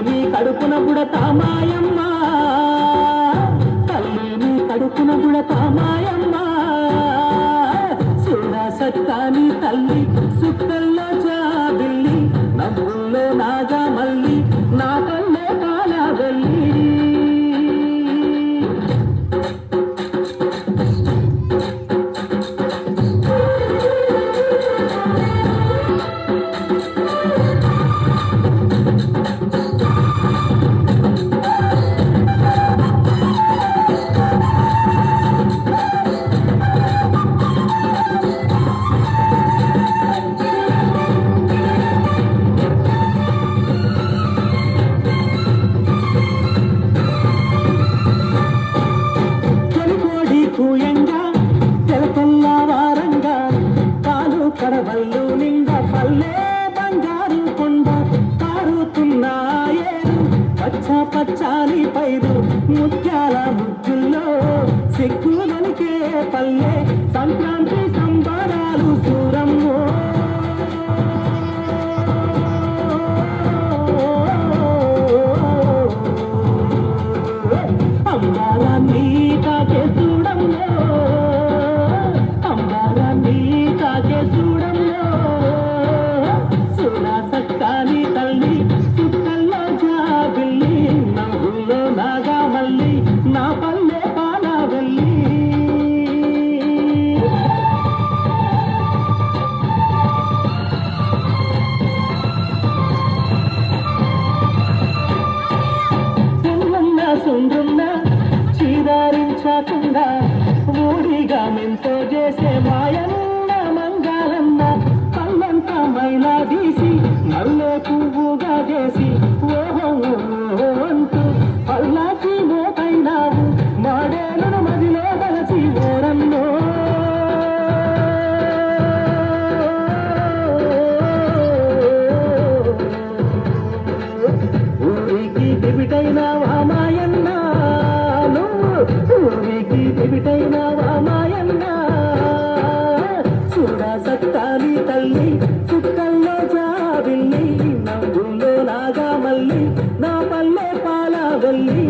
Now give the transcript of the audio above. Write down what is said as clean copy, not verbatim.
నీ కడుపున పుడతా మాయమ్మ, తల్లి నీ కడుపున పుడతా మాయమ్మ. చూడా సత్తాని తల్లి సుక్కల్లో జాబిల్లి, నవ్వుల్లో నాగా మల్లి, నా కళ్ళే పాల వెళ్ళి. కడవల్లు నిండా పల్లె బంగారు కొండ కారుతున్నాయేరు, పచ్చ పచ్చాని పైరు ముత్యాల ముగ్గుల్లో సిగ్గులనికే పల్లె. సంక్రాంతి సంబరాలు సూరమ్మో, అంబారాన్ని తాకే చూడమ్మో, అంబారాన్ని తాకే చూడమ్మో. చూడా సక్కాని తల్లి చుక్కల్లో జాబిల్లి, నవ్వుల్లో నాగా మల్లి, నా పల్లె పాల వెళ్ళి. సుండ్రున్న చీదారించకుండా ఊడిగా మెంతో చేసే మాయన్న మంగాలన్న, పల్లంతా మైలా తీసి నల్లే పువ్వుగా చేసి ఓహో అంటూ పల్లాకి మోపైనావు, మాడేలను మదిలో కలసి ఓరన్నో. ఊరికి దిబిటైనావా మాయన్న, ఊరికి దిబిటైనావా మాయన్న. చూడా సత్తాని తల్లి చుక్కల్లో జాబిల్లి, నవ్వుల్లో నాగా మల్లి, నా పల్లె పాల వెళ్ళి.